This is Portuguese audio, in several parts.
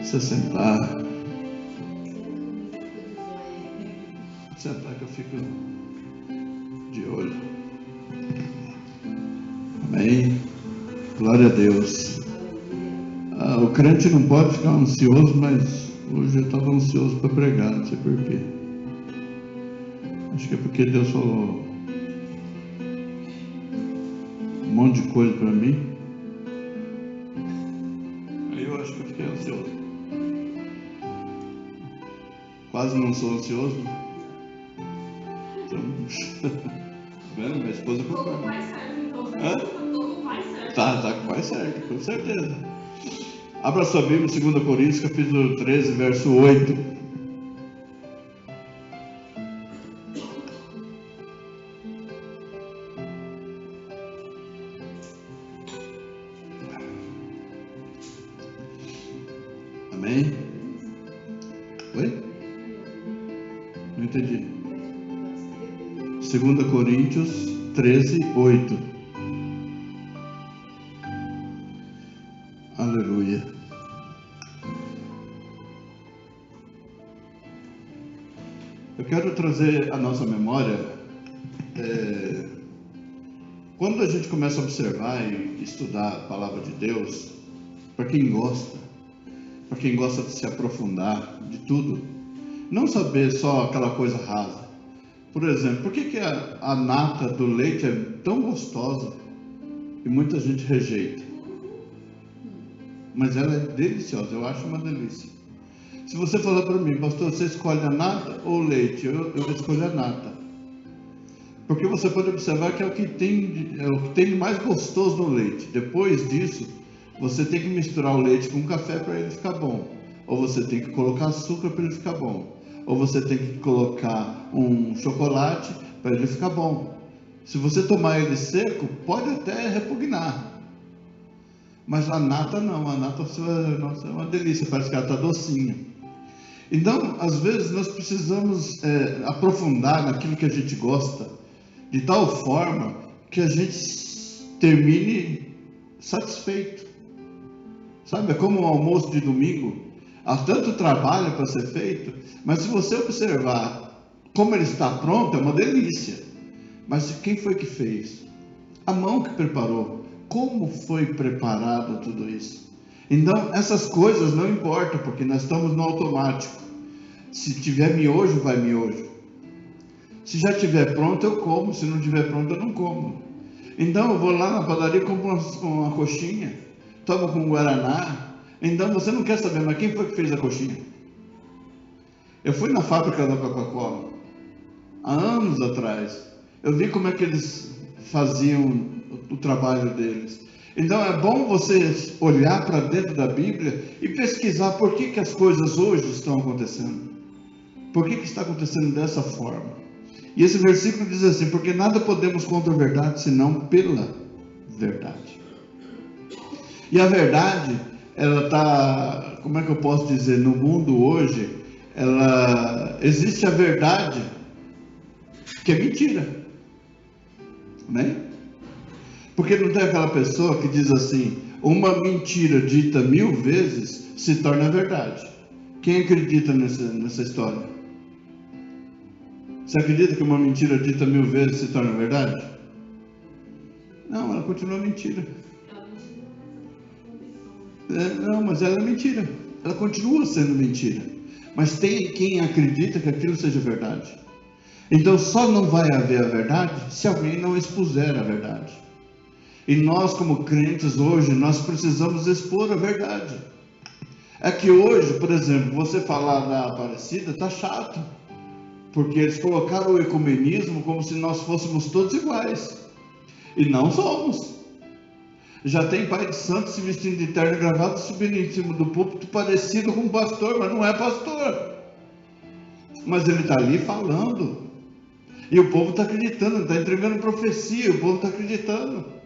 Se sentar. Sentar que eu fico de olho. Amém. Glória a Deus. O crente não pode ficar ansioso, mas hoje eu estava ansioso para pregar, não sei porquê. Acho que é porque Deus falou um monte de coisa para mim. Aí eu acho que eu fiquei ansioso. Quase não sou ansioso. Então, vendo? Minha esposa Tô com o pai certo, então. Tô com o pai certo. Tá com o pai certo, com certeza. Abra sua Bíblia, 2 Coríntios, capítulo 13, verso 8. Amém? Oi? Não entendi. 2 Coríntios 13, 8. Aleluia. Eu quero trazer à nossa memória, quando a gente começa a observar e estudar a palavra de Deus, para quem gosta de se aprofundar de tudo, não saber só aquela coisa rasa. Por exemplo, por que a nata do leite é tão gostosa e muita gente rejeita? Mas ela é deliciosa, eu acho uma delícia. Se você falar para mim, pastor, você escolhe a nata ou o leite? Eu escolho a nata. Porque você pode observar que é o que tem de mais gostoso no leite. Depois disso, você tem que misturar o leite com café para ele ficar bom. Ou você tem que colocar açúcar para ele ficar bom. Ou você tem que colocar um chocolate para ele ficar bom. Se você tomar ele seco, pode até repugnar. Mas a nata não, a nata é uma delícia, parece que ela está docinha. Então, às vezes, nós precisamos aprofundar naquilo que a gente gosta, de tal forma que a gente termine satisfeito. Sabe, é como um almoço de domingo, há tanto trabalho para ser feito, mas se você observar como ele está pronto, é uma delícia. Mas quem foi que fez? A mão que preparou. Como foi preparado tudo isso? Então, essas coisas não importam, porque nós estamos no automático. Se tiver miojo, vai miojo. Se já tiver pronto, eu como. Se não tiver pronto, eu não como. Então, eu vou lá na padaria e compro uma coxinha, tomo com guaraná. Então, você não quer saber, mas quem foi que fez a coxinha? Eu fui na fábrica da Coca-Cola, há anos atrás. Eu vi como é que eles faziam o trabalho deles. Então é bom você olhar para dentro da Bíblia e pesquisar por que as coisas hoje estão acontecendo. Por que está acontecendo dessa forma? E esse versículo diz assim: porque nada podemos contra a verdade, senão pela verdade. E a verdade, ela está, como é que eu posso dizer, no mundo hoje, existe a verdade que é mentira. Né? Porque não tem aquela pessoa que diz assim: uma mentira dita 1000 vezes se torna verdade. Quem acredita nessa história? Você acredita que uma mentira dita 1000 vezes se torna verdade? Não, ela continua mentira. Não, mas ela é mentira. Ela continua sendo mentira. Mas tem quem acredita que aquilo seja verdade. Então só não vai haver a verdade se alguém não expuser a verdade. E nós, como crentes hoje, nós precisamos expor a verdade. É que hoje, por exemplo, você falar da Aparecida está chato, porque eles colocaram o ecumenismo como se nós fôssemos todos iguais, e não somos. Já tem pai de santo se vestindo de terno e gravata, subindo em cima do púlpito parecido com um pastor, mas não é pastor. Mas ele está ali falando, e o povo está acreditando, está entregando profecia, o povo está acreditando.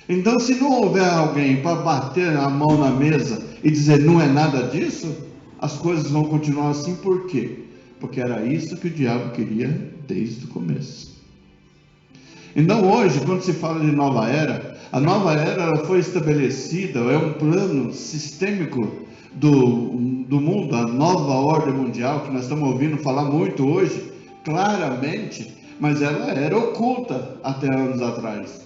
Então, se não houver alguém para bater a mão na mesa e dizer não é nada disso, as coisas vão continuar assim. Por quê? Porque era isso que o diabo queria desde o começo. Então hoje, quando se fala de nova era, a nova era ela foi estabelecida, é um plano sistêmico do mundo, a nova ordem mundial, que nós estamos ouvindo falar muito hoje, claramente, mas ela era oculta até anos atrás.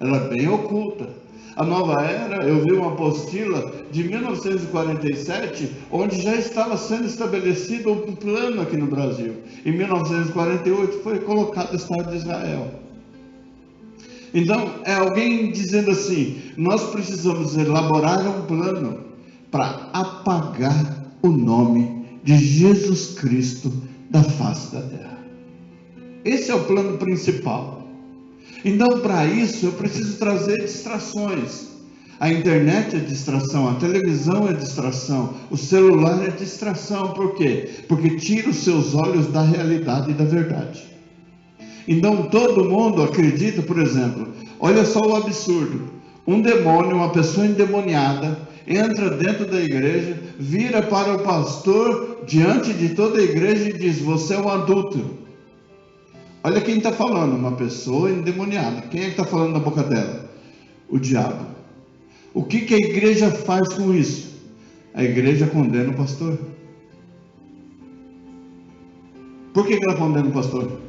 Ela é bem oculta. A nova era, eu vi uma apostila de 1947, onde já estava sendo estabelecido um plano aqui no Brasil. Em 1948 foi colocado o Estado de Israel. Então, é alguém dizendo assim, nós precisamos elaborar um plano para apagar o nome de Jesus Cristo da face da terra. Esse é o plano principal. Então, para isso, eu preciso trazer distrações. A internet é distração, a televisão é distração, o celular é distração. Por quê? Porque tira os seus olhos da realidade e da verdade. Então, todo mundo acredita, por exemplo, olha só o absurdo. Um demônio, uma pessoa endemoniada, entra dentro da igreja, vira para o pastor, diante de toda a igreja e diz, você é um adúltero. Olha quem está falando, uma pessoa endemoniada. Quem é que está falando na boca dela? O diabo. O que a igreja faz com isso? A igreja condena o pastor. Por que ela condena o pastor?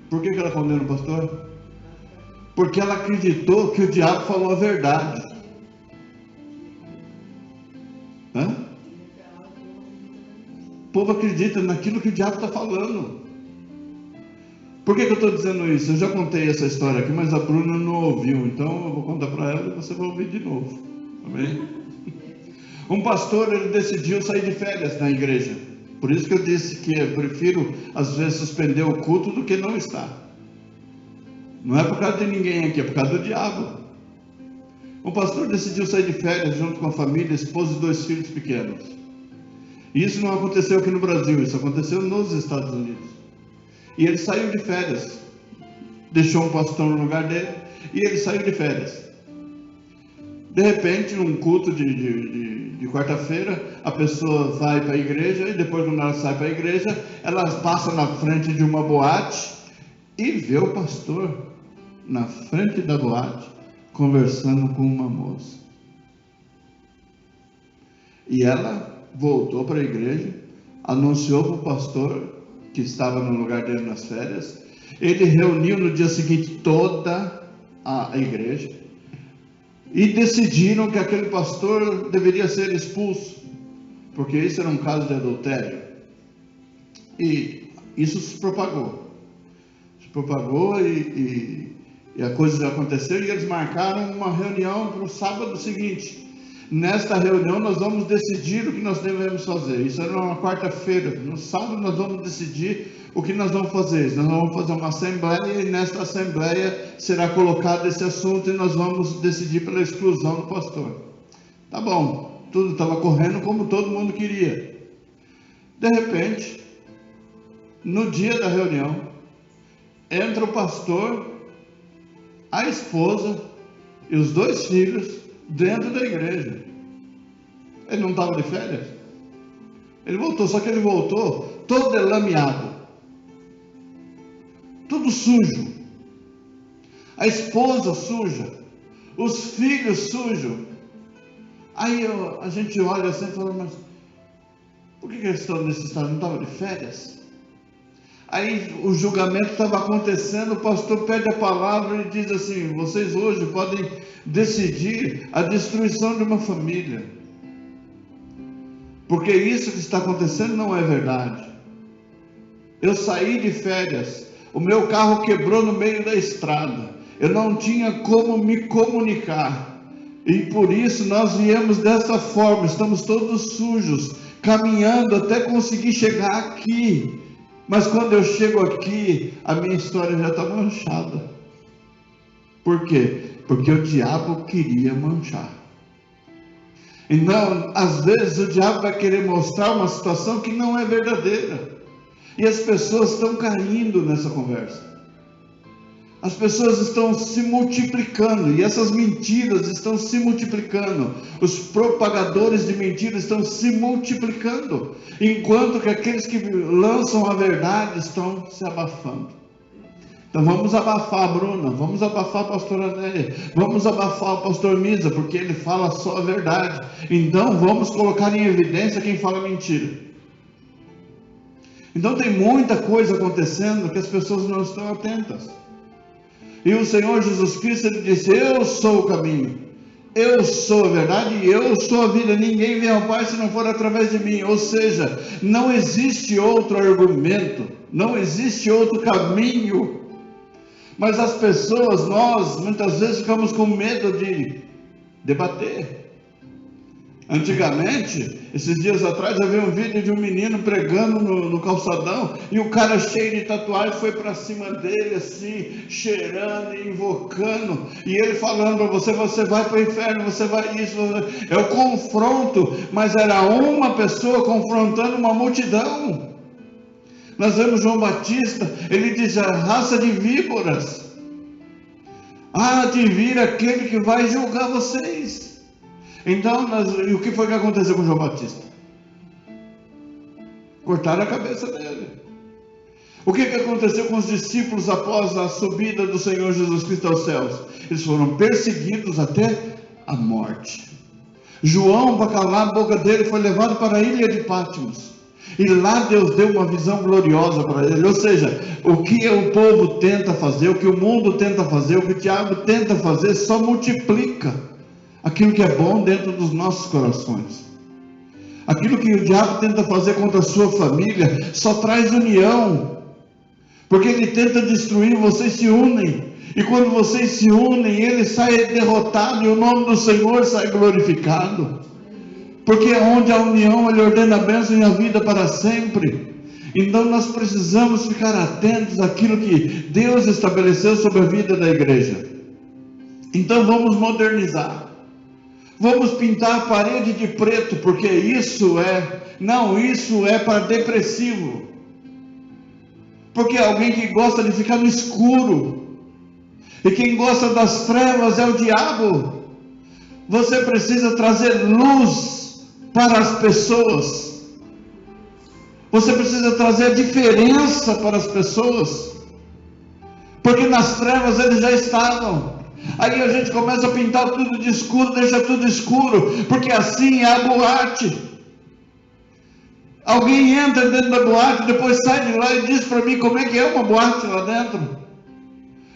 Por que ela condena o pastor? Porque ela acreditou que o diabo falou a verdade. O povo acredita naquilo que o diabo está falando. Por que eu estou dizendo isso? Eu já contei essa história aqui, mas a Bruna não ouviu. Então eu vou contar para ela e você vai ouvir de novo. Amém? Um pastor, ele decidiu sair de férias na igreja. Por isso que eu disse que eu prefiro, às vezes, suspender o culto do que não estar. Não é por causa de ninguém aqui, é por causa do diabo. Um pastor decidiu sair de férias junto com a família, esposa e 2 filhos pequenos. Isso não aconteceu aqui no Brasil, isso aconteceu nos Estados Unidos. E ele saiu de férias, deixou um pastor no lugar dele, e ele saiu de férias. De repente, num culto de quarta-feira, a pessoa vai para a igreja, e depois quando ela sai para a igreja, ela passa na frente de uma boate, e vê o pastor na frente da boate, conversando com uma moça. E ela voltou para a igreja, anunciou para o pastor que estava no lugar dele nas férias. Ele reuniu no dia seguinte toda a igreja e decidiram que aquele pastor deveria ser expulso, porque isso era um caso de adultério. E isso se propagou e a coisa já aconteceu, e eles marcaram uma reunião para o sábado seguinte. Nesta reunião nós vamos decidir o que nós devemos fazer. Isso era uma quarta-feira. No sábado nós vamos decidir o que nós vamos fazer. Nós vamos fazer uma assembleia, e nesta assembleia será colocado esse assunto, e nós vamos decidir pela exclusão do pastor. Tá bom, tudo estava correndo como todo mundo queria. De repente, no dia da reunião, entra o pastor, a esposa e os 2 filhos dentro da igreja. Ele não estava de férias. Ele voltou, só que ele voltou todo delameado, tudo sujo, a esposa suja, os filhos sujos. Aí a gente olha assim e fala, mas por que eles estão nesse estado? Não estavam de férias? Aí o julgamento estava acontecendo, o pastor pede a palavra e diz assim, vocês hoje podem decidir a destruição de uma família, porque isso que está acontecendo não é verdade. Eu saí de férias, o meu carro quebrou no meio da estrada, eu não tinha como me comunicar, e por isso nós viemos dessa forma, estamos todos sujos, caminhando até conseguir chegar aqui. Mas quando eu chego aqui, a minha história já está manchada. Por quê? Porque o diabo queria manchar. Então, às vezes, o diabo vai querer mostrar uma situação que não é verdadeira. E as pessoas estão caindo nessa conversa. As pessoas estão se multiplicando, e essas mentiras estão se multiplicando. Os propagadores de mentiras estão se multiplicando, enquanto que aqueles que lançam a verdade estão se abafando. Então vamos abafar a Bruna, vamos abafar a pastora Néia, vamos abafar o pastor Misa, porque ele fala só a verdade. Então vamos colocar em evidência quem fala mentira. Então tem muita coisa acontecendo que as pessoas não estão atentas. E o Senhor Jesus Cristo, ele disse: eu sou o caminho, eu sou a verdade e eu sou a vida. Ninguém vem ao Pai se não for através de mim. Ou seja, não existe outro argumento, não existe outro caminho. Mas as pessoas, nós, muitas vezes ficamos com medo de debater. Antigamente, esses dias atrás, eu vi um vídeo de um menino pregando no calçadão, e o cara cheio de tatuagem foi para cima dele, assim, cheirando e invocando, e ele falando para você: você vai para o inferno, você vai isso. É o confronto, mas era uma pessoa confrontando uma multidão. Nós vemos João Batista, ele diz: a raça de víboras, há de vir aquele que vai julgar vocês. Então, e o que foi que aconteceu com João Batista? Cortaram a cabeça dele. O que aconteceu com os discípulos após a subida do Senhor Jesus Cristo aos céus? Eles foram perseguidos até a morte. João, para calar a boca dele, foi levado para a ilha de Patmos. E lá Deus deu uma visão gloriosa para ele. Ou seja, o que o povo tenta fazer, o que o mundo tenta fazer, o que o diabo tenta fazer, só multiplica aquilo que é bom dentro dos nossos corações. Aquilo que o diabo tenta fazer contra a sua família, só traz união. Porque ele tenta destruir, vocês se unem. E quando vocês se unem, ele sai derrotado e o nome do Senhor sai glorificado. Porque onde a união, ele ordena a bênção e a vida para sempre. Então nós precisamos ficar atentos àquilo que Deus estabeleceu sobre a vida da igreja. Então vamos modernizar. Vamos pintar a parede de preto, porque isso é para depressivo. Porque alguém que gosta de ficar no escuro, e quem gosta das trevas é o diabo. Você precisa trazer luz para as pessoas. Você precisa trazer a diferença para as pessoas, porque nas trevas eles já estavam. Aí a gente começa a pintar tudo de escuro, deixa tudo escuro, porque assim é a boate. Alguém entra dentro da boate, depois sai de lá e diz para mim como é que é uma boate lá dentro.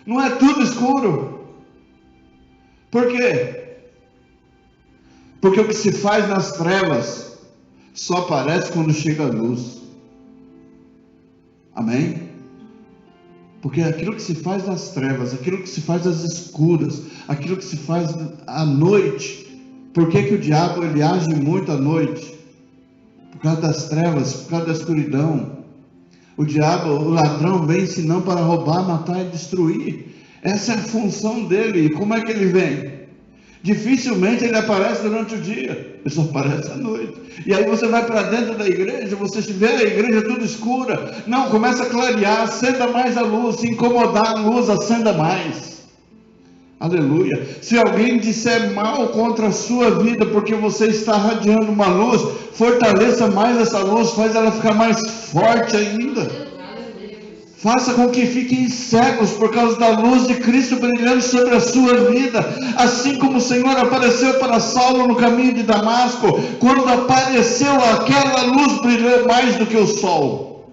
Não é tudo escuro. Por quê? Porque o que se faz nas trevas só aparece quando chega a luz. Amém? Porque aquilo que se faz nas trevas, aquilo que se faz às escuras, aquilo que se faz à noite. Por que o diabo ele age muito à noite? Por causa das trevas, por causa da escuridão. O diabo, o ladrão, vem senão para roubar, matar e destruir. Essa é a função dele. E como é que ele vem? Dificilmente ele aparece durante o dia, ele só aparece à noite. E aí você vai para dentro da igreja, você vê a igreja tudo escura. Não, começa a clarear, acenda mais a luz. Se incomodar a luz, acenda mais. Aleluia. Se alguém disser mal contra a sua vida, porque você está radiando uma luz, fortaleça mais essa luz, faz ela ficar mais forte ainda. Faça com que fiquem cegos por causa da luz de Cristo brilhando sobre a sua vida. Assim como o Senhor apareceu para Saulo no caminho de Damasco. Quando apareceu, aquela luz brilhou mais do que o sol.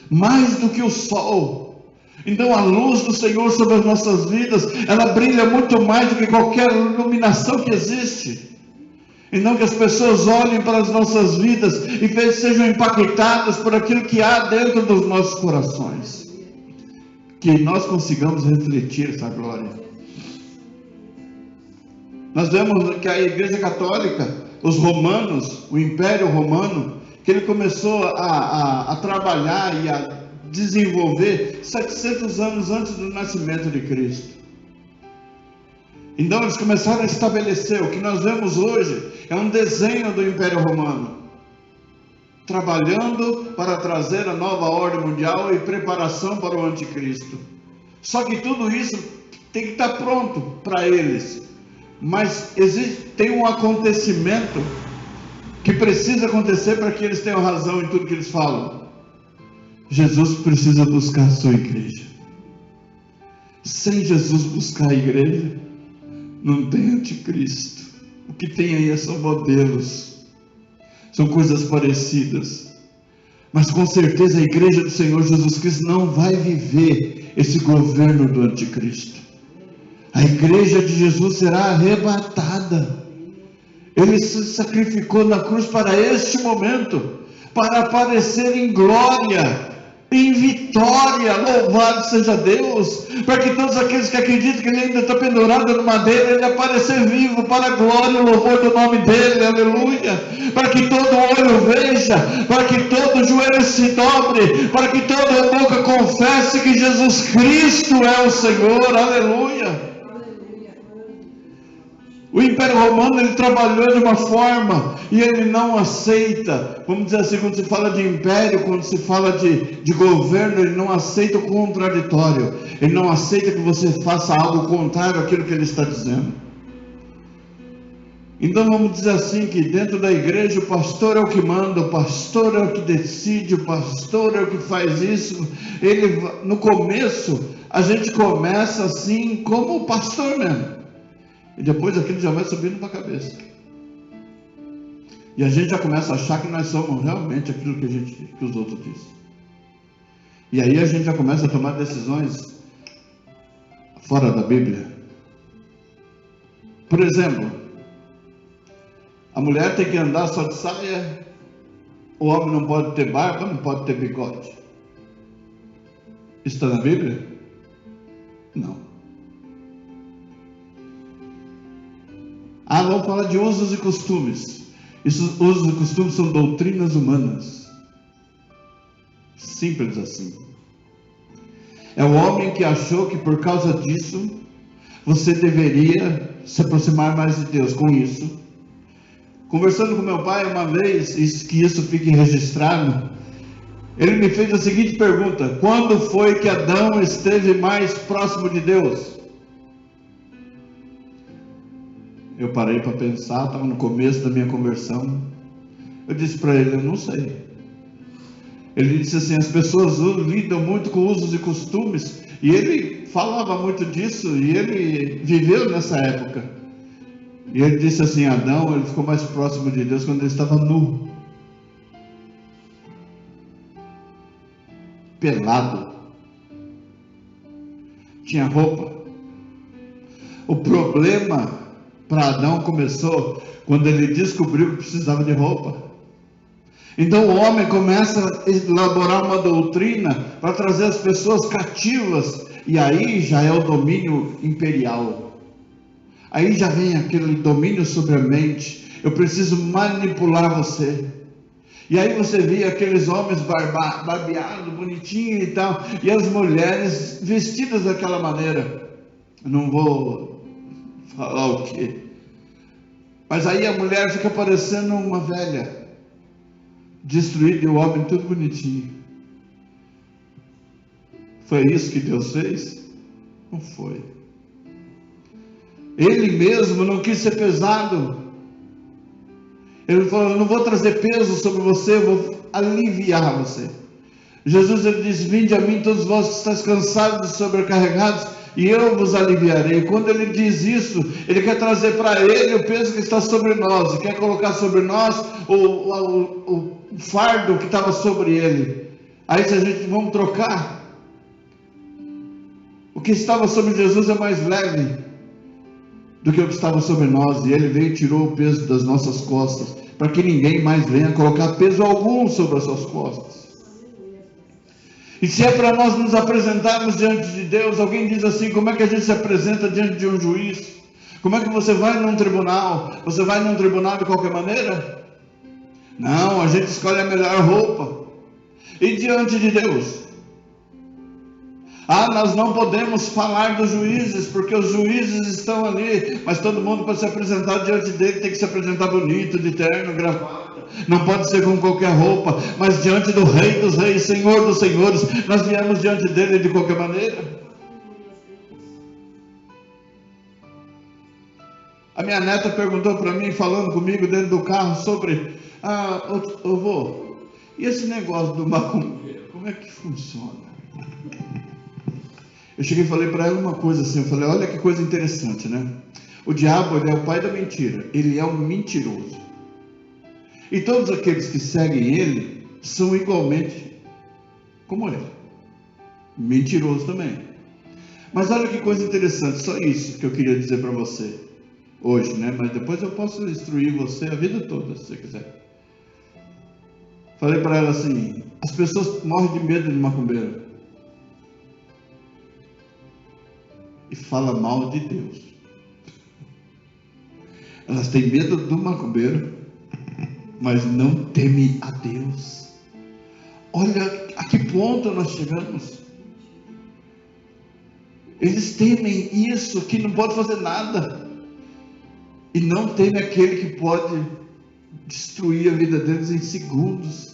Mais do que o sol. Então a luz do Senhor sobre as nossas vidas, ela brilha muito mais do que qualquer iluminação que existe. E não que as pessoas olhem para as nossas vidas e sejam impactadas por aquilo que há dentro dos nossos corações. Que nós consigamos refletir essa glória. Nós vemos que a Igreja Católica, os romanos, o Império Romano, que ele começou a trabalhar e a desenvolver 700 anos antes do nascimento de Cristo. Então eles começaram a estabelecer, o que nós vemos hoje é um desenho do Império Romano, trabalhando para trazer a nova ordem mundial e preparação para o anticristo. Só que tudo isso tem que estar pronto para eles, mas tem um acontecimento que precisa acontecer para que eles tenham razão em tudo que eles falam, Jesus precisa buscar a sua igreja. Sem Jesus buscar a igreja, não tem anticristo. O que tem aí são modelos, são coisas parecidas. Mas com certeza a igreja do Senhor Jesus Cristo não vai viver esse governo do anticristo. A igreja de Jesus será arrebatada. Ele se sacrificou na cruz para este momento, para aparecer em glória, em vitória. Louvado seja Deus, para que todos aqueles que acreditam que ele ainda está pendurado no madeira, ele aparecer vivo para a glória e louvor do nome dele, aleluia, para que todo olho veja, para que todo joelho se dobre, para que toda boca confesse que Jesus Cristo é o Senhor, aleluia. O Império Romano, ele trabalhou de uma forma, e ele não aceita, vamos dizer assim, quando se fala de império, quando se fala de governo, ele não aceita o contraditório, ele não aceita que você faça algo contrário àquilo que ele está dizendo. Então vamos dizer assim, que dentro da igreja o pastor é o que manda, o pastor é o que decide, o pastor é o que faz isso. Ele, no começo, a gente começa assim como o pastor mesmo, e depois aquilo já vai subindo para a cabeça. E a gente já começa a achar que nós somos realmente aquilo que os outros dizem. E aí a gente já começa a tomar decisões fora da Bíblia. Por exemplo, a mulher tem que andar só de saia, o homem não pode ter barba, não pode ter bigode. Está na Bíblia? Não. Vamos falar de usos e costumes. Esses usos e costumes são doutrinas humanas. Simples assim. É o homem que achou que por causa disso, você deveria se aproximar mais de Deus com isso. Conversando com meu pai uma vez, que isso fique registrado, ele me fez a seguinte pergunta: quando foi que Adão esteve mais próximo de Deus? Eu parei para pensar, estava no começo da minha conversão. Eu disse para ele: eu não sei. Ele disse assim: as pessoas lidam muito com usos e costumes, e ele falava muito disso, e ele viveu nessa época. E ele disse assim: Adão, ele ficou mais próximo de Deus quando ele estava nu, pelado, tinha roupa. O problema para Adão começou quando ele descobriu que precisava de roupa. Então o homem começa a elaborar uma doutrina para trazer as pessoas cativas, e aí já é o domínio imperial. Aí já vem aquele domínio sobre a mente. Eu preciso manipular você. E aí você via aqueles homens barbeados, bonitinhos e tal, e as mulheres vestidas daquela maneira. Eu não vou falar o quê? Mas aí a mulher fica parecendo uma velha, destruída, e o homem tudo bonitinho. Foi isso que Deus fez? Não foi. Ele mesmo não quis ser pesado. Ele falou: eu não vou trazer peso sobre você, eu vou aliviar você. Jesus, ele diz: vinde a mim todos vós que estáis cansados e sobrecarregados, e eu vos aliviarei. Quando ele diz isso, ele quer trazer para ele o peso que está sobre nós, e quer colocar sobre nós o fardo que estava sobre ele. Aí se a gente vamos trocar, o que estava sobre Jesus é mais leve do que o que estava sobre nós, e ele veio e tirou o peso das nossas costas, para que ninguém mais venha colocar peso algum sobre as suas costas. E se é para nós nos apresentarmos diante de Deus, alguém diz assim: como é que a gente se apresenta diante de um juiz? Como é que você vai num tribunal? Você vai num tribunal de qualquer maneira? Não, a gente escolhe a melhor roupa. E diante de Deus? Nós não podemos falar dos juízes, porque os juízes estão ali, mas todo mundo para se apresentar diante dele tem que se apresentar bonito, de terno, gravata, não pode ser com qualquer roupa, mas diante do Rei dos Reis, Senhor dos Senhores, nós viemos diante dele de qualquer maneira. A minha neta perguntou para mim, falando comigo dentro do carro, sobre: vô, e esse negócio do macumbeiro, como é que funciona? Eu cheguei e falei para ela uma coisa assim, eu falei, olha que coisa interessante, né? O diabo, ele é o pai da mentira, ele é um mentiroso. E todos aqueles que seguem ele são igualmente como ele. Mentiroso também. Mas olha que coisa interessante, só isso que eu queria dizer para você hoje, né? Mas depois eu posso instruir você a vida toda, se você quiser. Falei para ela assim, as pessoas morrem de medo de macumbeiro. E fala mal de Deus. Elas têm medo do macumbeiro, mas não temem a Deus. Olha a que ponto nós chegamos. Eles temem isso, que não pode fazer nada, e não temem aquele que pode destruir a vida deles em segundos.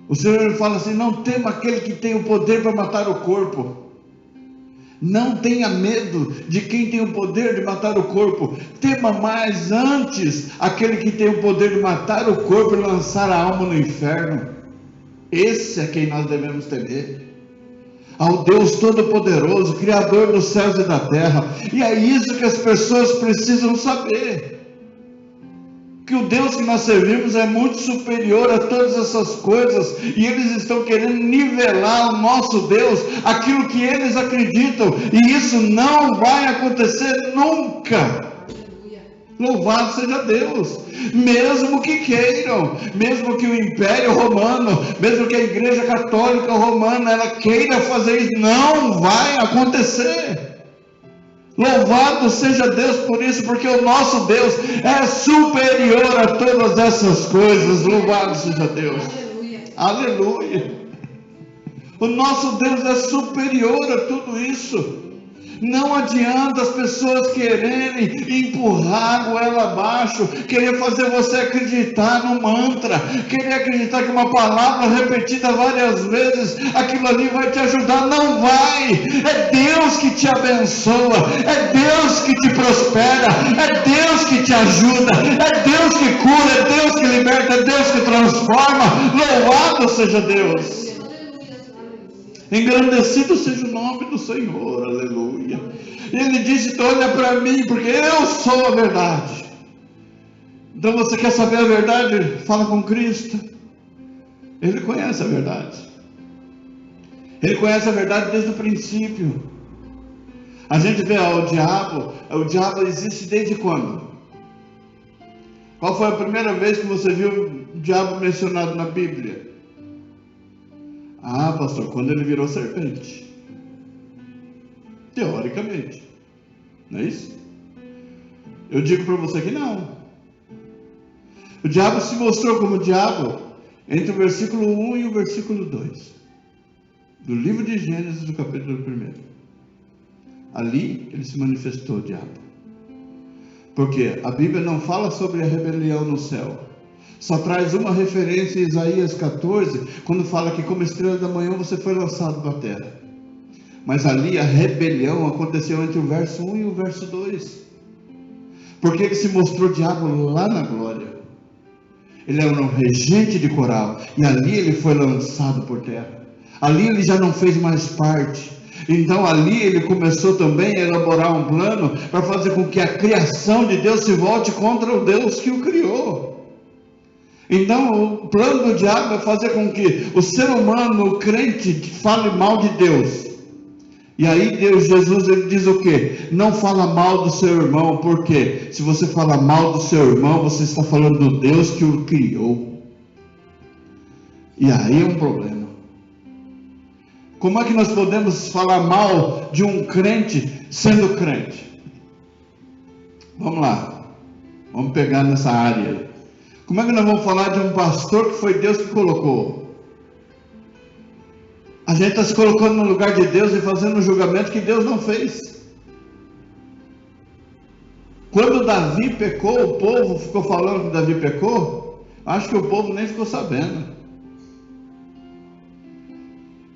O Senhor fala assim, não tema aquele que tem o poder para matar o corpo. Não tenha medo de quem tem o poder de matar o corpo. Tema mais antes aquele que tem o poder de matar o corpo e lançar a alma no inferno. Esse é quem nós devemos temer. Ao Deus Todo-Poderoso, Criador dos céus e da terra. E é isso que as pessoas precisam saber. Que o Deus que nós servimos é muito superior a todas essas coisas, e eles estão querendo nivelar o nosso Deus, aquilo que eles acreditam, e isso não vai acontecer nunca. Louvado seja Deus. Mesmo que queiram, mesmo que o Império Romano, mesmo que a Igreja Católica Romana, ela queira fazer isso, não vai acontecer. Louvado seja Deus por isso, porque o nosso Deus é superior a todas essas coisas. Louvado seja Deus. Aleluia. Aleluia. O nosso Deus é superior a tudo isso. Não adianta as pessoas quererem empurrar a goela abaixo, querer fazer você acreditar no mantra, querer acreditar que uma palavra repetida várias vezes, aquilo ali vai te ajudar. Não vai. É Deus que te abençoa, é Deus que te prospera, é Deus que te ajuda, é Deus que cura, é Deus que liberta, é Deus que transforma. Louvado seja Deus. Engrandecido seja o nome do Senhor, aleluia. Ele disse, então olha para mim, porque eu sou a verdade. Então você quer saber a verdade? Fala com Cristo. Ele conhece a verdade. Ele conhece a verdade desde o princípio. A gente vê o diabo existe desde quando? Qual foi a primeira vez que você viu o diabo mencionado na Bíblia? Ah, pastor, quando ele virou serpente. Teoricamente. Não é isso? Eu digo para você que não. O diabo se mostrou como diabo entre o versículo 1 e o versículo 2 do livro de Gênesis, do capítulo 1. Ali ele se manifestou, o diabo. Porque a Bíblia não fala sobre a rebelião no céu. Só traz uma referência em Isaías 14, quando fala que como estrela da manhã você foi lançado da terra. Mas ali a rebelião aconteceu entre o verso 1 e o verso 2. Porque ele se mostrou diabo lá na glória. Ele era um regente de coral, e ali ele foi lançado por terra. Ali ele já não fez mais parte. Então ali ele começou também a elaborar um plano para fazer com que a criação de Deus se volte contra o Deus que o criou. Então o plano do diabo é fazer com que o ser humano, o crente, fale mal de Deus. E aí Jesus ele diz o quê? Não fala mal do seu irmão, porque se você fala mal do seu irmão, você está falando do Deus que o criou. E aí é um problema. Como é que nós podemos falar mal de um crente sendo crente? Vamos lá, vamos pegar nessa área. Como é que nós vamos falar de um pastor que foi Deus que colocou? A gente está se colocando no lugar de Deus e fazendo um julgamento que Deus não fez. Quando Davi pecou, o povo ficou falando que Davi pecou. Acho que o povo nem ficou sabendo.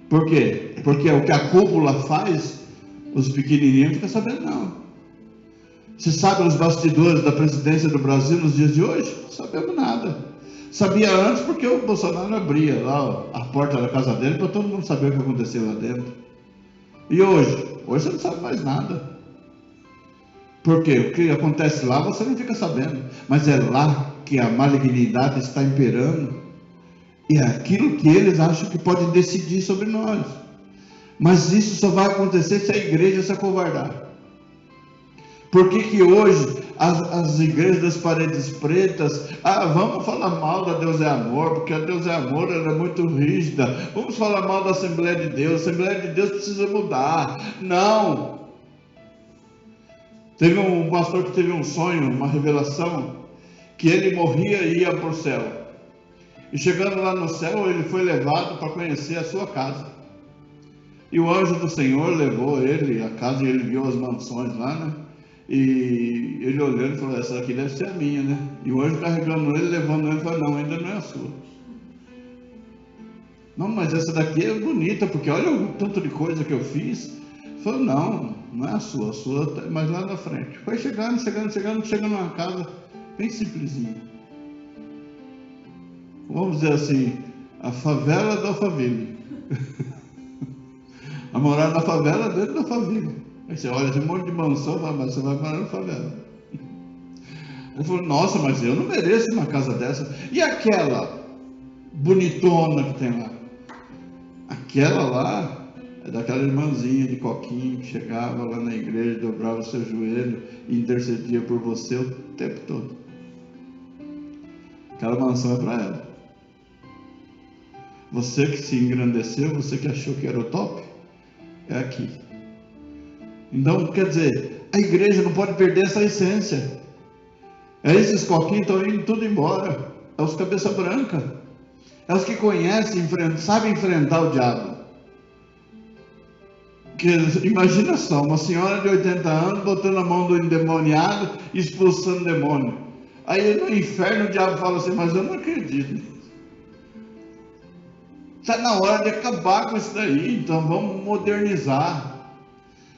Por quê? Porque o que a cúpula faz, os pequenininhos não ficam sabendo não. Você sabe os bastidores da presidência do Brasil nos dias de hoje? Não sabemos nada. Sabia antes porque o Bolsonaro abria lá a porta da casa dele para todo mundo saber o que aconteceu lá dentro. E hoje? Hoje você não sabe mais nada. Porque o que acontece lá você não fica sabendo. Mas é lá que a malignidade está imperando. E é aquilo que eles acham que podem decidir sobre nós. Mas isso só vai acontecer se a igreja se acovardar. Por que hoje as igrejas das paredes pretas, vamos falar mal da Deus é Amor, porque a Deus é Amor, ela é muito rígida. Vamos falar mal da Assembleia de Deus, a Assembleia de Deus precisa mudar. Não! Teve um pastor que teve um sonho, uma revelação, que ele morria e ia para o céu. E chegando lá no céu, ele foi levado para conhecer a sua casa. E o anjo do Senhor levou ele à casa e ele viu as mansões lá, né? E ele olhando e falou, essa aqui deve ser a minha, né? E o anjo carregando ele, levando ele, falou, não, ainda não é a sua. Não, mas essa daqui é bonita, porque olha o tanto de coisa que eu fiz. Ele falou, não é a sua tá mais lá na frente. Foi chegando numa casa bem simplesinha. Vamos dizer assim, a favela do Alphaville. A morar na favela dentro da família. Aí você olha, tem um monte de mansão, mas você vai morar na favela. Ele falou, nossa, mas eu não mereço uma casa dessa. E aquela bonitona que tem lá? Aquela lá é daquela irmãzinha de coquinho que chegava lá na igreja, dobrava o seu joelho e intercedia por você o tempo todo. Aquela mansão é para ela. Você que se engrandeceu, você que achou que era o top, é aqui. Então, quer dizer, a igreja não pode perder essa essência. Esses coquinhos estão indo tudo embora. É os cabeça branca. É os que conhecem, sabem enfrentar o diabo. Imagina só, uma senhora de 80 anos botando a mão do endemoniado e expulsando o demônio. Aí no inferno o diabo fala assim, mas eu não acredito. Está na hora de acabar com isso daí, então vamos modernizar.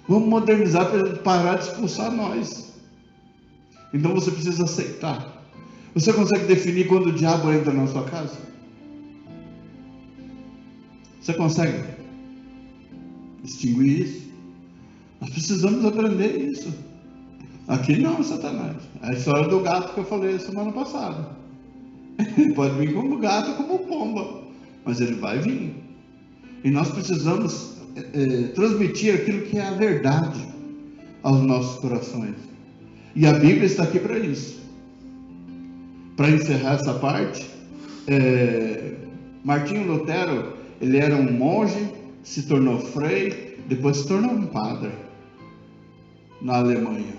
Vamos modernizar para ele parar de expulsar nós. Então você precisa aceitar. Você consegue definir quando o diabo entra na sua casa? Você consegue distinguir isso? Nós precisamos aprender isso. Aqui não, Satanás. É a história do gato que eu falei semana passada. Ele pode vir como gato, como pomba, mas ele vai vir. E nós precisamos transmitir aquilo que é a verdade aos nossos corações. E a Bíblia está aqui para isso. Para encerrar essa parte, Martinho Lutero, ele era um monge, se tornou frei, depois se tornou um padre na Alemanha.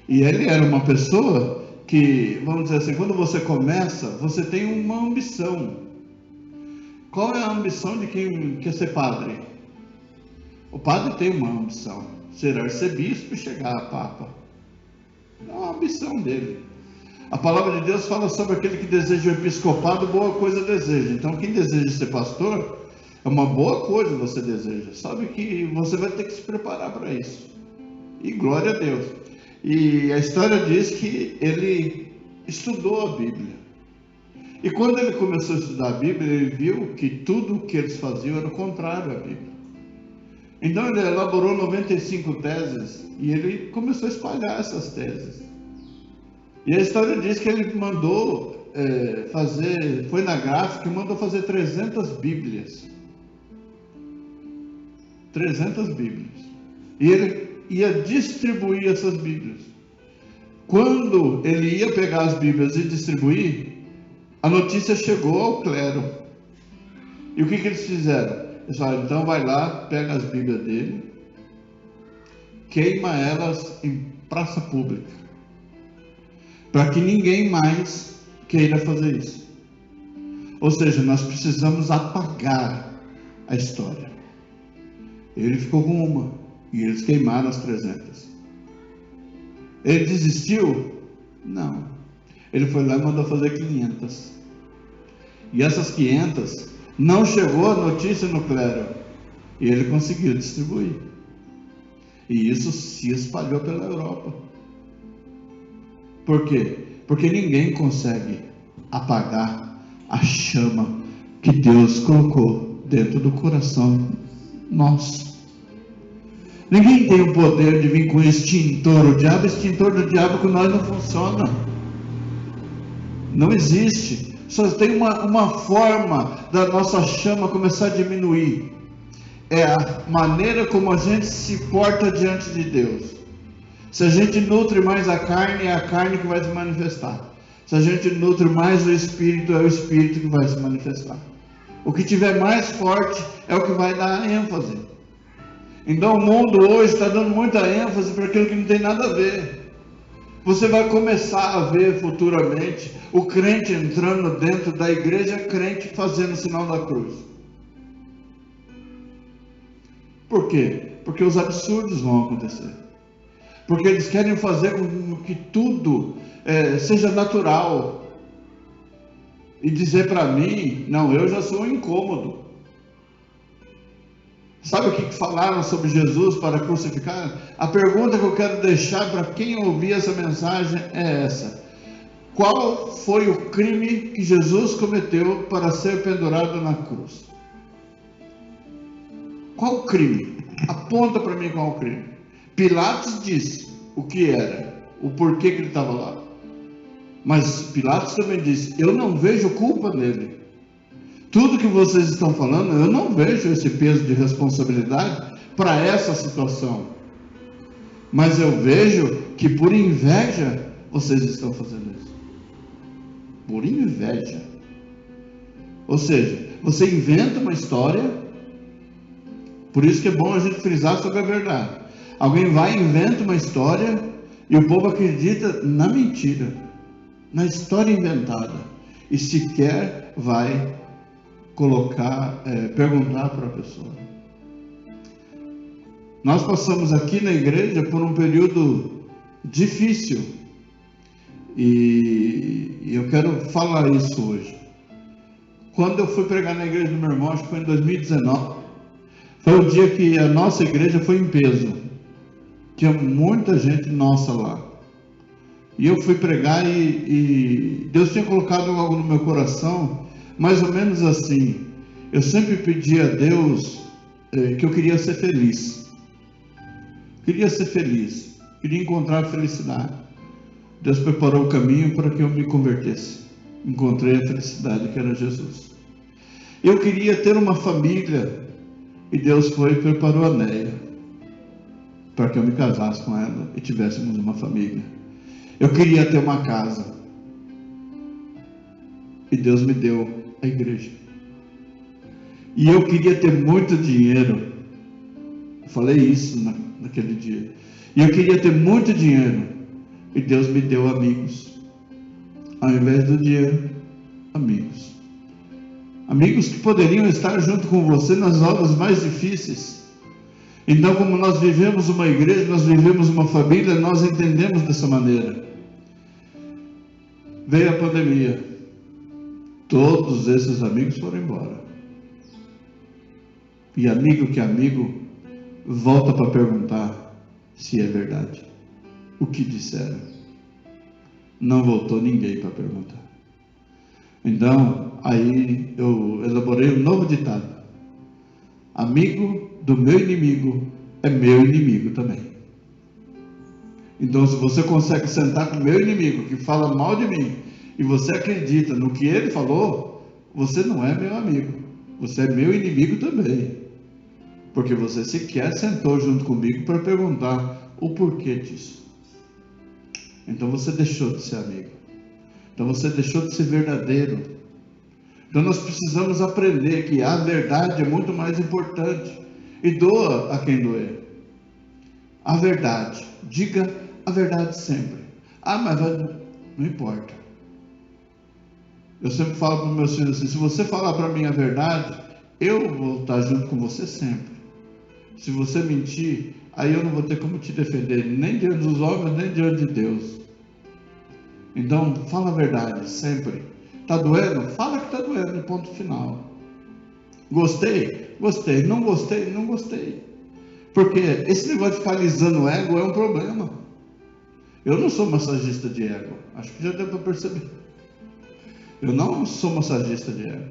E ele era uma pessoa que, vamos dizer assim, quando você começa, você tem uma ambição. Qual é a ambição de quem quer ser padre? O padre tem uma ambição, ser arcebispo e chegar a papa. É uma ambição dele. A palavra de Deus fala sobre aquele que deseja o episcopado, boa coisa deseja. Então quem deseja ser pastor, é uma boa coisa você deseja. Sabe que você vai ter que se preparar para isso. E glória a Deus. E a história diz que ele estudou a Bíblia. E quando ele começou a estudar a Bíblia, ele viu que tudo o que eles faziam era o contrário à Bíblia. Então ele elaborou 95 teses e ele começou a espalhar essas teses. E a história diz que ele mandou foi na gráfica e mandou fazer 300 Bíblias. 300 Bíblias. E ele ia distribuir essas Bíblias. Quando ele ia pegar as Bíblias e distribuir, a notícia chegou ao clero. E o que eles fizeram? Eles falaram, então vai lá, pega as Bíblias dele, queima elas em praça pública, para que ninguém mais queira fazer isso. Ou seja, nós precisamos apagar a história. Ele ficou com uma, e eles queimaram as 300. Ele desistiu? Não. Ele foi lá e mandou fazer 500. E essas 500, não chegou a notícia no clero. E ele conseguiu distribuir. E isso se espalhou pela Europa. Por quê? Porque ninguém consegue apagar a chama que Deus colocou dentro do coração nosso. Ninguém tem o poder de vir com extintor. O extintor do diabo com nós não funciona. Não existe. Só tem uma forma da nossa chama começar a diminuir. É a maneira como a gente se porta diante de Deus. Se a gente nutre mais a carne, é a carne que vai se manifestar. Se a gente nutre mais o Espírito, é o Espírito que vai se manifestar. O que tiver mais forte é o que vai dar ênfase. Então o mundo hoje está dando muita ênfase para aquilo que não tem nada a ver. Você vai começar a ver futuramente o crente entrando dentro da igreja, crente fazendo o sinal da cruz. Por quê? Porque os absurdos vão acontecer. Porque eles querem fazer com que tudo seja natural. E dizer para mim, não, eu já sou um incômodo. Sabe o que falaram sobre Jesus para crucificar? A pergunta que eu quero deixar para quem ouvir essa mensagem é essa: qual foi o crime que Jesus cometeu para ser pendurado na cruz? Qual o crime? Aponta para mim qual o crime. Pilatos disse o que era, o porquê que ele estava lá. Mas Pilatos também disse: eu não vejo culpa nele. Tudo que vocês estão falando, eu não vejo esse peso de responsabilidade para essa situação. Mas eu vejo que por inveja vocês estão fazendo isso. Por inveja. Ou seja, você inventa uma história. Por isso que é bom a gente frisar sobre a verdade. Alguém vai e inventa uma história e o povo acredita na mentira, na história inventada, e sequer vai perguntar para a pessoa. Nós passamos aqui na igreja por um período difícil e eu quero falar isso hoje. Quando eu fui pregar na igreja do meu irmão, acho que foi em 2019, foi o dia que a nossa igreja foi em peso. Tinha muita gente nossa lá. E eu fui pregar e Deus tinha colocado algo no meu coração, mais ou menos assim. Eu sempre pedi a Deus que eu queria ser feliz. Queria ser feliz. Queria encontrar felicidade. Deus preparou o caminho para que eu me convertesse. Encontrei a felicidade que era Jesus. Eu queria ter uma família. E Deus foi e preparou a Néia para que eu me casasse com ela e tivéssemos uma família. Eu queria ter uma casa. E Deus me deu a igreja. E eu queria ter muito dinheiro. Eu falei isso naquele dia. E eu queria ter muito dinheiro. E Deus me deu amigos. Ao invés do dinheiro, amigos. Amigos que poderiam estar junto com você nas horas mais difíceis. Então, como nós vivemos uma igreja, nós vivemos uma família, nós entendemos dessa maneira. Veio a pandemia. Todos esses amigos foram embora. E amigo que amigo volta para perguntar se é verdade. O que disseram? Não voltou ninguém para perguntar. Então, aí eu elaborei um novo ditado: amigo do meu inimigo é meu inimigo também. Então, se você consegue sentar com o meu inimigo que fala mal de mim e você acredita no que ele falou, você não é meu amigo, você é meu inimigo também, porque você sequer sentou junto comigo para perguntar o porquê disso. Então você deixou de ser amigo. Então você deixou de ser verdadeiro. Então nós precisamos aprender que a verdade é muito mais importante. E doa a quem doer. A verdade. Diga a verdade sempre. Mas não importa. Eu sempre falo para os meus filhos assim: se você falar para mim a verdade, eu vou estar junto com você sempre. Se você mentir, aí eu não vou ter como te defender, nem diante dos homens, nem diante de Deus. Então, fala a verdade, sempre. Está doendo? Fala que está doendo, ponto final. Gostei? Gostei. Não gostei? Não gostei. Porque esse negócio de ficar alisando o ego é um problema. Eu não sou massagista de ego. Acho que já deu para perceber. Eu não sou massagista de ego,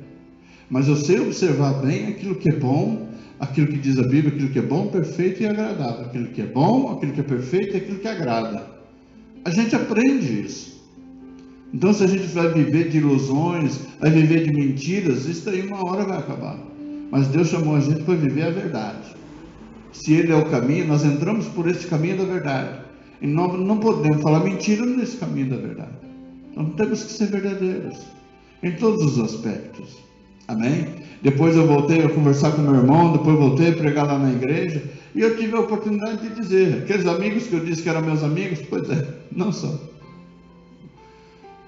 mas eu sei observar bem aquilo que é bom, aquilo que diz a Bíblia, aquilo que é bom, perfeito e agradável. Aquilo que é bom, aquilo que é perfeito e aquilo que agrada. A gente aprende isso. Então, se a gente vai viver de ilusões, vai viver de mentiras, isso daí uma hora vai acabar. Mas Deus chamou a gente para viver a verdade. Se Ele é o caminho, nós entramos por esse caminho da verdade. E nós não podemos falar mentira nesse caminho da verdade. Então, temos que ser verdadeiros em todos os aspectos. Amém? Depois eu voltei a conversar com meu irmão, depois voltei a pregar lá na igreja, e eu tive a oportunidade de dizer, aqueles amigos que eu disse que eram meus amigos, pois é, não são.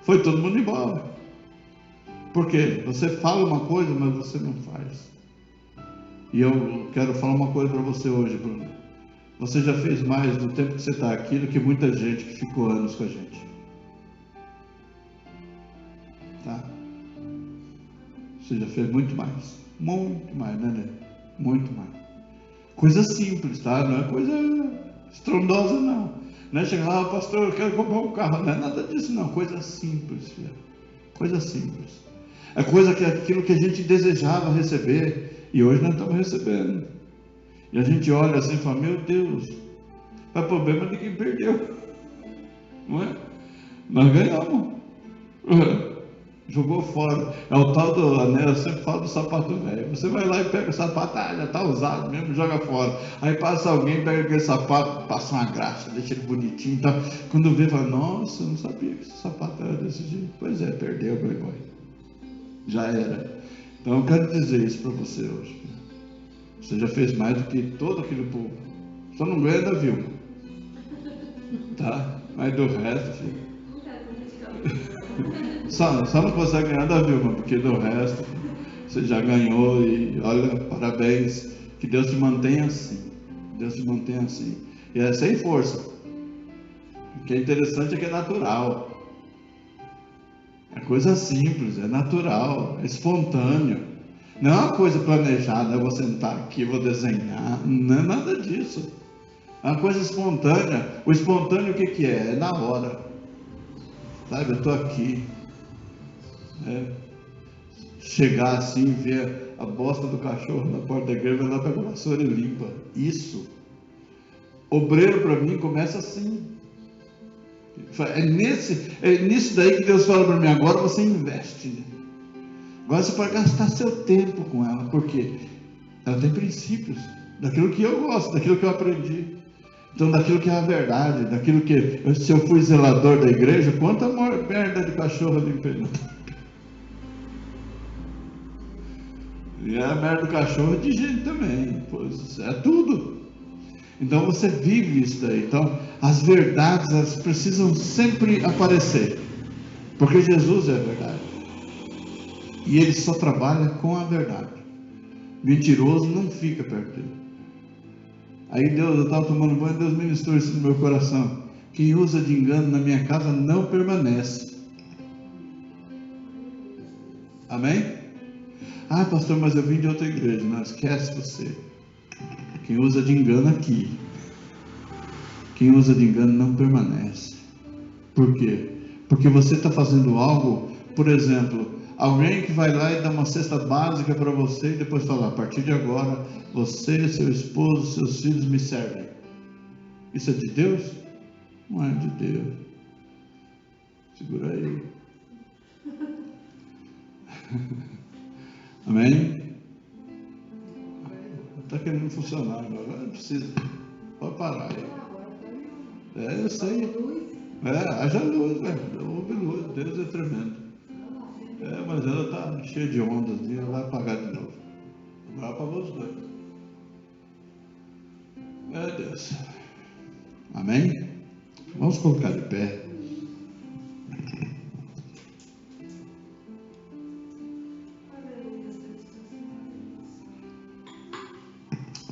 Foi todo mundo embora. Por quê? Você fala uma coisa, mas você não faz. E eu quero falar uma coisa para você hoje, Bruno. Você já fez mais no tempo que você está aqui do que muita gente que ficou anos com a gente. Tá? Você já fez muito mais, né? Muito mais. Coisa simples, tá? Não é coisa estrondosa, não. Não é chegar lá, pastor, eu quero comprar um carro. Não é nada disso, não. Coisa simples, filho. Coisa simples. É coisa que aquilo que a gente desejava receber e hoje nós estamos recebendo. E a gente olha assim e fala, meu Deus, é problema de quem perdeu. Não é? Nós ganhamos. Jogou fora. É o tal do anel, eu sempre falo do sapato velho. Você vai lá e pega o sapato, já está usado mesmo, joga fora. Aí passa alguém, pega aquele sapato, passa uma graxa, deixa ele bonitinho. Então, quando vê, fala, nossa, eu não sabia que esse sapato era desse jeito. Pois é, perdeu, Playboy. Já era. Então eu quero dizer isso para você hoje. Você já fez mais do que todo aquele povo. Só não ganha da Vilma. Tá? Mas do resto, filho. Só não consegue ganhar da Vilma, porque do resto você já ganhou e olha, parabéns, que Deus te mantenha assim. Deus te mantenha assim. E é sem força. O que é interessante é que é natural. É coisa simples, é natural, é espontâneo. Não é uma coisa planejada, eu vou sentar aqui, vou desenhar. Não é nada disso. É uma coisa espontânea. O espontâneo o que é? É na hora. Sabe, eu estou aqui. Chegar assim, ver a bosta do cachorro na porta da igreja, vai lá pegar a vassoura e limpa. Isso. Obreiro para mim começa assim. É nisso daí que Deus fala para mim, agora você investe. Né? Agora você pode gastar seu tempo com ela, porque ela tem princípios, daquilo que eu gosto, daquilo que eu aprendi. Então, daquilo que é a verdade, daquilo que, se eu fui zelador da igreja, quanta merda de cachorro eu limpei. E a merda do cachorro é de gente também, pois é tudo. Então você vive isso daí. Então as verdades, elas precisam sempre aparecer, porque Jesus é a verdade e Ele só trabalha com a verdade. Mentiroso não fica perto dele. Aí Deus, eu estava tomando banho, Deus ministrou isso no meu coração. Quem usa de engano na minha casa não permanece. Amém? Ah, pastor, mas eu vim de outra igreja. Não, esquece você. Quem usa de engano aqui, quem usa de engano não permanece. Por quê? Porque você está fazendo algo, por exemplo, alguém que vai lá e dá uma cesta básica para você e depois fala, a partir de agora, você, seu esposo, seus filhos me servem. Isso é de Deus? Não é de Deus. Segura aí. Amém? Está querendo funcionar, agora não precisa. Pode parar aí. Eu sei. Haja luz, velho. Houve luz. Deus é tremendo. Mas ela está cheia de ondas e ela vai apagar de novo. Agora apagou os dois. Deus. Amém? Vamos colocar de pé.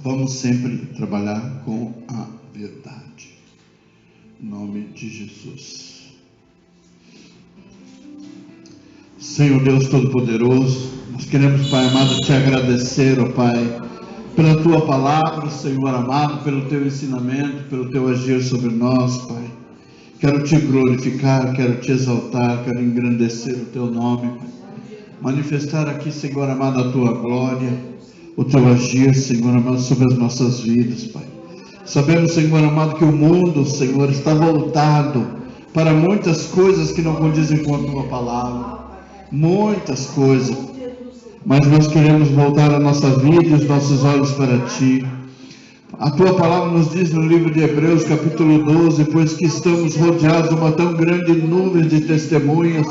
Vamos sempre trabalhar com a verdade. Em nome de Jesus. Senhor Deus Todo-Poderoso, nós queremos, Pai amado, te agradecer, ó Pai, pela tua palavra, Senhor amado, pelo teu ensinamento, pelo teu agir sobre nós, Pai. Quero te glorificar, quero te exaltar, quero engrandecer o teu nome, Pai. Manifestar aqui, Senhor amado, a tua glória, o teu agir, Senhor amado, sobre as nossas vidas, Pai. Sabemos, Senhor amado, que o mundo, Senhor, está voltado para muitas coisas que não condizem com a tua palavra. Muitas coisas. Mas nós queremos voltar a nossa vida e os nossos olhos para ti. A tua palavra nos diz no livro de Hebreus, capítulo 12, pois que estamos rodeados de uma tão grande nuvem de testemunhas,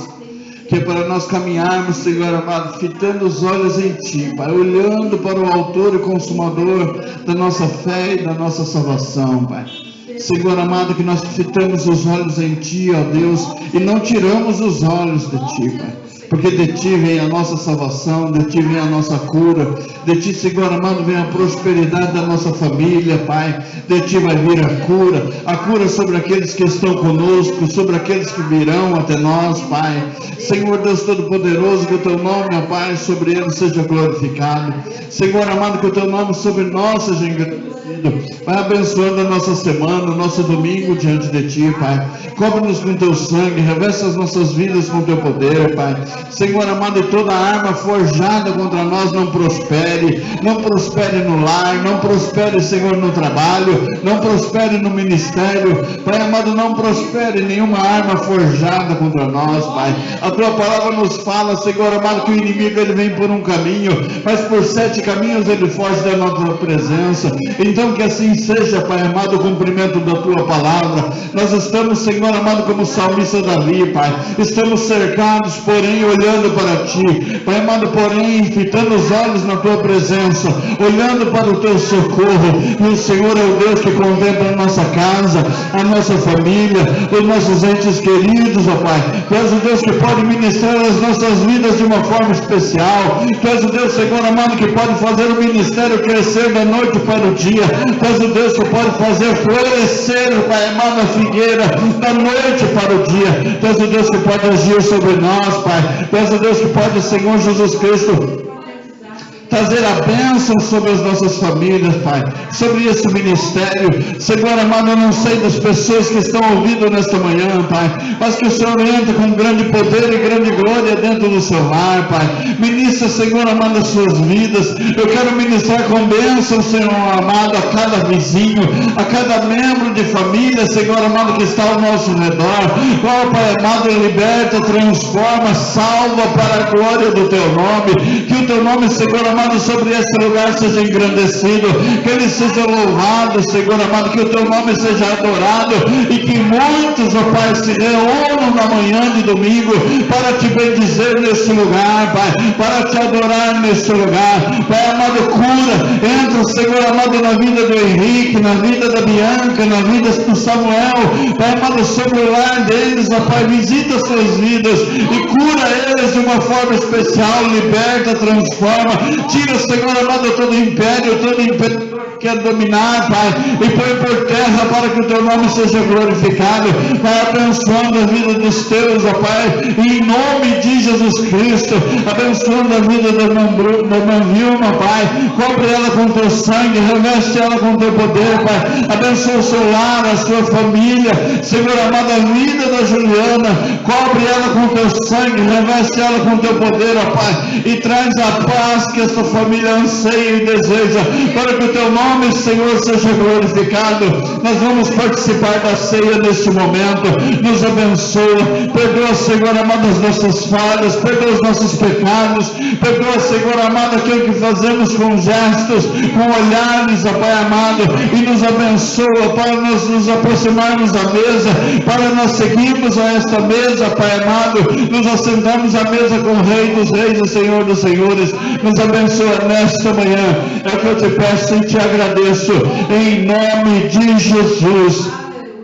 que é para nós caminharmos, Senhor amado, fitando os olhos em ti, Pai, olhando para o autor e consumador da nossa fé e da nossa salvação, Pai. Senhor amado, que nós fitamos os olhos em ti, ó Deus, e não tiramos os olhos de ti, Pai. Porque de ti vem a nossa salvação, de ti vem a nossa cura, de ti, Senhor amado, vem a prosperidade da nossa família, Pai. De ti vai vir a cura sobre aqueles que estão conosco, sobre aqueles que virão até nós, Pai. Senhor Deus Todo-Poderoso, que o teu nome, ó Pai, sobre eles seja glorificado. Senhor amado, que o teu nome sobre nós seja engrandecido. Vai abençoando a nossa semana, o nosso domingo diante de ti, Pai. Cobre-nos com teu sangue, reveste as nossas vidas com teu poder, Pai. Senhor amado, toda arma forjada contra nós não prospere no lar, não prospere, Senhor, no trabalho, não prospere no ministério, Pai amado, não prospere nenhuma arma forjada contra nós, Pai. A tua palavra nos fala, Senhor amado, que o inimigo ele vem por um caminho, mas por 7 caminhos ele foge da nossa presença. Então que assim seja, Pai amado, o cumprimento da tua palavra. Nós estamos, Senhor amado, como o salmista Davi, Pai, estamos cercados, porém olhando para ti, Pai amado, porém fitando os olhos na tua presença, olhando para o teu socorro. E o Senhor é o Deus que contempla a nossa casa, a nossa família, os nossos entes queridos, ó Pai. Tu és o Deus que pode ministrar as nossas vidas de uma forma especial. Tu és o Deus, Senhor amado, que pode fazer o ministério crescer da noite para o dia. Tu és o Deus que pode fazer florescer, Pai amado, a figueira da noite para o dia. Tu és o Deus que pode agir sobre nós, Pai. Tu és o Deus que pode, Senhor Jesus Cristo, trazer a bênção sobre as nossas famílias, Pai, sobre esse ministério. Senhor amado, eu não sei das pessoas que estão ouvindo nesta manhã, Pai, mas que o Senhor entre com grande poder e grande glória dentro do seu lar, Pai. Ministra, Senhor amado, as suas vidas. Eu quero ministrar com bênção, Senhor amado, a cada vizinho, a cada membro de família, Senhor amado, que está ao nosso redor. Oh, Pai amado, liberta, transforma, salva para a glória do teu nome. Que o teu nome, Senhor amado, sobre esse lugar seja engrandecido, que ele seja louvado, Senhor amado, que o teu nome seja adorado e que muitos, ó Pai, se reúnam na manhã de domingo para te bendizer nesse lugar, Pai, para te adorar nesse lugar. Pai amado, cura, entra, Senhor amado, na vida do Henrique, na vida da Bianca, na vida do Samuel, Pai amado, sobre o lar deles, ó Pai, visita suas vidas e cura eles de uma forma especial, liberta, transforma. Tira, Senhor amado, todo império que quer dominar, Pai, e põe por terra para que o teu nome seja glorificado. Vai abençoando a vida dos teus, ó Pai, em nome de Jesus Cristo. Abençoando a vida da irmã Vilma, Pai, cobre ela com teu sangue, reveste ela com teu poder, Pai. Abençoa o seu lar, a sua família, Senhor amado, a vida da Juliana, cobre ela com teu sangue, reveste ela com teu poder, ó Pai, e traz a paz que essa família anseia e deseja, para que o teu nome, Senhor, seja glorificado. Nós vamos participar da ceia neste momento. Nos abençoa, perdoa, Senhor amado, as nossas falhas, perdoa os nossos pecados, perdoa, Senhor amado, aquilo que fazemos com gestos, com olhares, ó Pai amado, e nos abençoa para nós nos aproximarmos da mesa, para nós seguirmos a esta mesa, Pai amado, nos assentarmos à mesa com o Rei dos Reis e Senhor dos Senhores. Nos abençoa nesta manhã, é o que eu te peço e te agradeço, em nome de Jesus.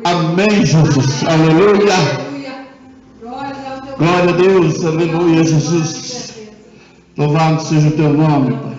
Amém, Jesus. Aleluia. Glória a Deus. Aleluia, Jesus. Louvado seja o teu nome, Pai.